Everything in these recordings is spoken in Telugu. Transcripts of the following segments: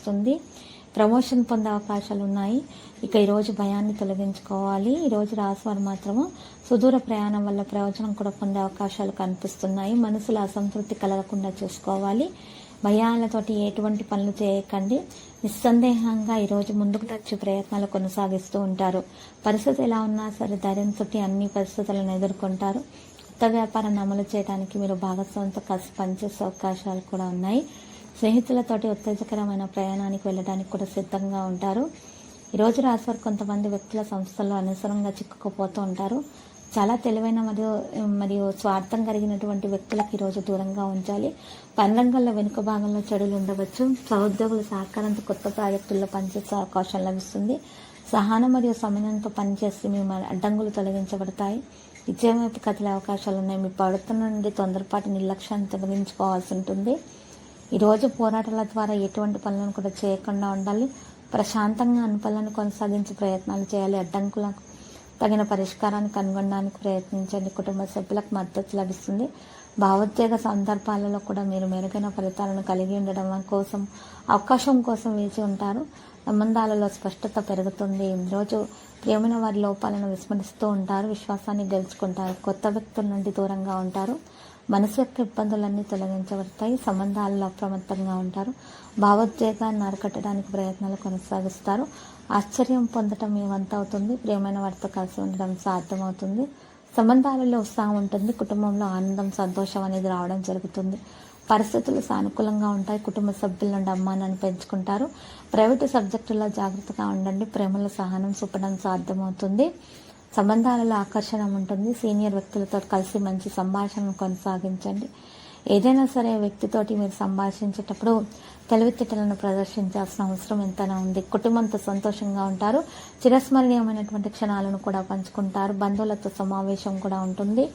వస్తుంది. ప్రమోషన్ పొందే అవకాశాలు ఉన్నాయి. ఇక ఈరోజు భయాన్ని తొలగించుకోవాలి. ఈరోజు రాశివారు మాత్రము సుదూర ప్రయాణం వల్ల ప్రయోజనం కూడా పొందే అవకాశాలు కనిపిస్తున్నాయి. మనసులో అసంతృప్తి కలగకుండా చూసుకోవాలి. భయాలతోటి ఎటువంటి పనులు చేయకండి. నిస్సందేహంగా ఈరోజు ముందుకు వచ్చే ప్రయత్నాలు కొనసాగిస్తూ ఉంటారు. పరిస్థితి ఎలా ఉన్నా సరే ధైర్యంతో అన్ని పరిస్థితులను ఎదుర్కొంటారు. కొత్త వ్యాపారాన్ని అమలు చేయడానికి మీరు భాగస్వామితో కలిసి పనిచేసే అవకాశాలు కూడా ఉన్నాయి. స్నేహితులతోటి ఉత్తేజకరమైన ప్రయాణానికి వెళ్ళడానికి కూడా సిద్ధంగా ఉంటారు. ఈరోజు రాశివారు కొంతమంది వ్యక్తుల సంస్థల్లో అనవసరంగా చిక్కుకుపోతూ ఉంటారు. చాలా తెలివైన మరియు స్వార్థం కలిగినటువంటి వ్యక్తులకు ఈరోజు దూరంగా ఉంచాలి. పని రంగంలో వెనుక భాగంలో చెడులు ఉండవచ్చు. సహోద్యోగుల సహకారంతో కొత్త ప్రాజెక్టుల్లో పనిచేసే అవకాశం లభిస్తుంది. సహనం మరియు సమయంతో పనిచేసి మీ అడ్డంకులు తొలగించబడతాయి. విజయం వైపు కదిలే అవకాశాలు ఉన్నాయి. మీ ప్రవర్తన నుండి తొందరపాటు నిర్లక్ష్యాన్ని తొలగించుకోవాల్సి ఉంటుంది. ఈరోజు పోరాటాల ద్వారా ఎటువంటి పనులను కూడా చేయకుండా ఉండాలి. ప్రశాంతంగా అన్ని పనులను కొనసాగించే ప్రయత్నాలు చేయాలి. అడ్డంకులకు తగిన పరిష్కారాన్ని కనుగొనడానికి ప్రయత్నించండి. కుటుంబ సభ్యులకు మద్దతు లభిస్తుంది. భావోద్వేగ సందర్భాలలో కూడా మీరు మెరుగైన ఫలితాలను కలిగి ఉండడం అవకాశం కోసం వేచి ఉంటారు. సంబంధాలలో స్పష్టత పెరుగుతుంది. ఈరోజు ప్రియమైన వారి లోపాలను విస్మరిస్తూ ఉంటారు. విశ్వాసాన్ని గెలుచుకుంటారు. కొత్త వ్యక్తుల నుండి దూరంగా ఉంటారు. మనసు యొక్క ఇబ్బందులన్నీ తొలగించబడతాయి. సంబంధాలలో అప్రమత్తంగా ఉంటారు. భావోద్వేగాన్ని అరికట్టడానికి ప్రయత్నాలు కొనసాగిస్తారు. ఆశ్చర్యం పొందటం మీ వంతు అవుతుంది. ప్రియమైన వారితో కలిసి ఉండడం సాధ్యమవుతుంది. సంబంధాలలో ఉత్సాహం ఉంటుంది. కుటుంబంలో ఆనందం సంతోషం అనేది రావడం జరుగుతుంది. పరిస్థితులు సానుకూలంగా ఉంటాయి. కుటుంబ సభ్యుల నుండి అమ్మానాన్ని పెంచుకుంటారు. ప్రైవేటు సబ్జెక్టుల్లో జాగ్రత్తగా ఉండండి. ప్రేమలో సహనం చూపడం సాధ్యమవుతుంది. సంబంధాలలో ఆకర్షణ ఉంటుంది. సీనియర్ వ్యక్తులతో కలిసి మంచి సంభాషణను కొనసాగించండి. ఏదైనా సరే వ్యక్తితోటి మీరు సంభాషించేటప్పుడు తెలివితేటలను ప్రదర్శించాల్సిన అవసరం ఎంతైనా ఉంది. కుటుంబంతో సంతోషంగా ఉంటారు. చిరస్మరణీయమైనటువంటి క్షణాలను కూడా పంచుకుంటారు. బంధువులతో సమావేశం కూడా ఉంటుంది.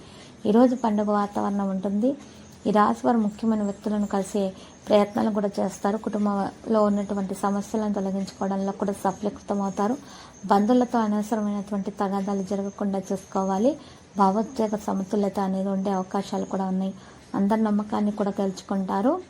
ఈరోజు పండుగ వాతావరణం ఉంటుంది. ఈ రాశివారు ముఖ్యమైన వ్యక్తులను కలిసే ప్రయత్నాలు కూడా చేస్తారు. కుటుంబంలో ఉన్నటువంటి సమస్యలను తొలగించుకోవడంలో కూడా సఫలీకృతమవుతారు. బంధువులతో అనవసరమైనటువంటి తగాదాలు జరగకుండా చూసుకోవాలి. భావోద్వేగ సమతుల్యత అనేది ఉండే అవకాశాలు కూడా ఉన్నాయి. అందరి నమ్మకాన్ని కూడా గెలుచుకుంటారు.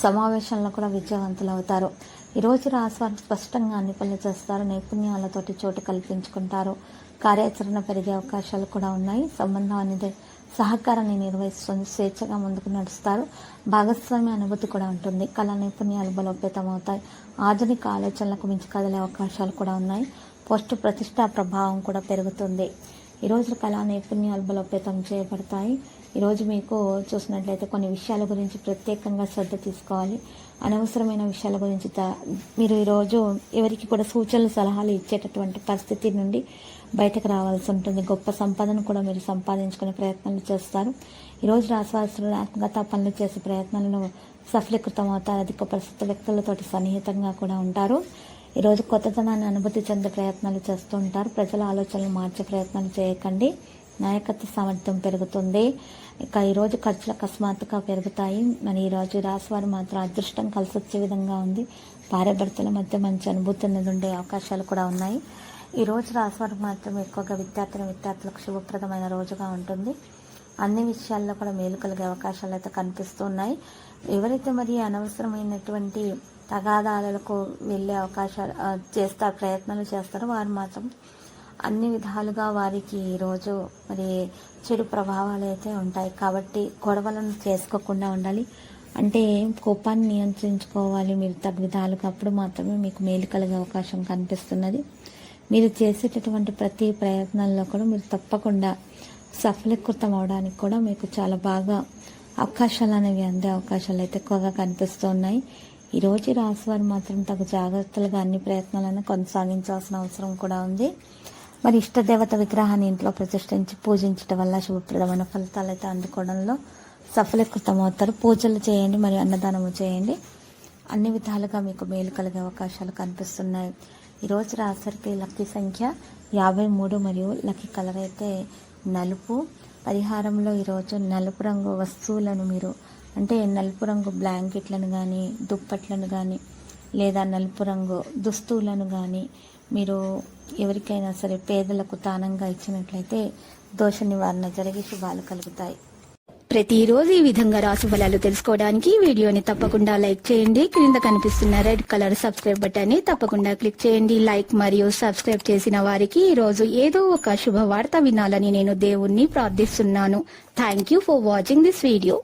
సమావేశంలో కూడా విజయవంతులు అవుతారు. ఈరోజు రాశివారు స్పష్టంగా అన్ని పనులు చేస్తారు. నైపుణ్యాలతోటి చోటు కల్పించుకుంటారు. కార్యాచరణ పెరిగే అవకాశాలు కూడా ఉన్నాయి. సంబంధం అనేది సహకారాన్ని నిర్వహిస్తుంది. స్వేచ్ఛగా ముందుకు నడుస్తారు. భాగస్వామ్య అనుభూతి కూడా ఉంటుంది. కళా నైపుణ్యాలు బలోపేతమవుతాయి. ఆధునిక ఆలోచనలకు మించి కదిలే అవకాశాలు కూడా ఉన్నాయి. పోస్టు ప్రతిష్టా ప్రభావం కూడా పెరుగుతుంది. ఈరోజు కళా నైపుణ్యాలు బలోపేతం చేయబడతాయి. ఈరోజు మీకు చూసినట్లయితే కొన్ని విషయాల గురించి ప్రత్యేకంగా శ్రద్ధ తీసుకోవాలి. అనవసరమైన విషయాల గురించి మీరు ఈరోజు ఎవరికి కూడా సూచనలు సలహాలు ఇచ్చేటటువంటి పరిస్థితి నుండి బయటకు రావాల్సి ఉంటుంది. గొప్ప సంపదను కూడా మీరు సంపాదించుకునే ప్రయత్నాలు చేస్తారు. ఈరోజు రాశివారు సృజనాత్మకత పనులు చేసే ప్రయత్నాలను సఫలీకృతం అవుతారు. అధిక ప్రస్తుత వ్యక్తులతోటి సన్నిహితంగా కూడా ఉంటారు. ఈరోజు కొత్తదనాన్ని అనుభూతి చెందే ప్రయత్నాలు చేస్తూ ఉంటారు. ప్రజల ఆలోచనలు మార్చే ప్రయత్నాలు చేయకండి. నాయకత్వ సామర్థ్యం పెరుగుతుంది. ఇక ఈరోజు ఖర్చులు అకస్మాత్తుగా పెరుగుతాయి. మరి ఈరోజు రాశివారు మాత్రం అదృష్టం కలిసి వచ్చే విధంగా ఉంది. భార్యాభర్తల మధ్య మంచి అనుభూతి అనేది ఉండే అవకాశాలు కూడా ఉన్నాయి. ఈరోజు రాశివారు మాత్రం ఎక్కువగా విద్యార్థులకు శుభప్రదమైన రోజుగా ఉంటుంది. అన్ని విషయాల్లో కూడా మేలు కలిగే అవకాశాలు అయితే కనిపిస్తున్నాయి. ఎవరైతే మరి అనవసరమైనటువంటి తగాదాలకు వెళ్ళే అవకాశాలు ప్రయత్నాలు చేస్తారో వారు మాత్రం అన్ని విధాలుగా వారికి ఈరోజు మరి చెడు ప్రభావాలు అయితే ఉంటాయి. కాబట్టి గొడవలను చేసుకోకుండా ఉండాలి. అంటే కోపాన్ని నియంత్రించుకోవాలి మీరు తగు విధాలుగా. అప్పుడు మాత్రమే మీకు మేలు కలిగే అవకాశం కనిపిస్తున్నది. మీరు చేసేటటువంటి ప్రతి ప్రయత్నాల్లో కూడా మీరు తప్పకుండా సఫలీకృతం అవడానికి కూడా మీకు చాలా బాగా అవకాశాలు అనేవి అందే అవకాశాలు అయితే ఎక్కువగా కనిపిస్తున్నాయి. ఈరోజు రాశివారు మాత్రం తగు జాగ్రత్తలుగా అన్ని ప్రయత్నాలను కొనసాగించాల్సిన అవసరం కూడా ఉంది. మరి ఇష్టదేవత విగ్రహాన్ని ఇంట్లో ప్రతిష్ఠించి పూజించడం వల్ల శుభప్రదమైన ఫలితాలు అయితే అందుకోవడంలో సఫలీకృతం అవుతారు. పూజలు చేయండి, మరియు అన్నదానము చేయండి. అన్ని విధాలుగా మీకు మేలు కలిగే అవకాశాలు కనిపిస్తున్నాయి. ఈరోజు రాశివారికి లక్కీ సంఖ్య 53 మరియు లక్కీ కలర్ అయితే నలుపు. పరిహారంలో ఈరోజు నలుపు రంగు వస్తువులను మీరు అంటే నలుపు రంగు బ్లాంకెట్లను కానీ దుప్పట్లను కానీ లేదా నలుపు రంగు దుస్తువులను కానీ మీరు ఎవరికైనా సరే పేదలకు దానంగా ఇచ్చినట్లయితే దోష నివారణ జరిగి శుభాలు కలుగుతాయి. ప్రతిరోజు ఈ విధంగా రాశి ఫలాలు తెలుసుకోవడానికి వీడియోని తప్పకుండా లైక్ చేయండి. క్రింద కనిపిస్తున్న రెడ్ కలర్ సబ్స్క్రైబ్ బటన్ ని తప్పకుండా క్లిక్ చేయండి. లైక్ మరియు సబ్స్క్రైబ్ చేసిన వారికి ఈ రోజు ఏదో ఒక శుభవార్త వినాలని నేను దేవుణ్ణి ప్రార్థిస్తున్నాను. Thank you for watching this video.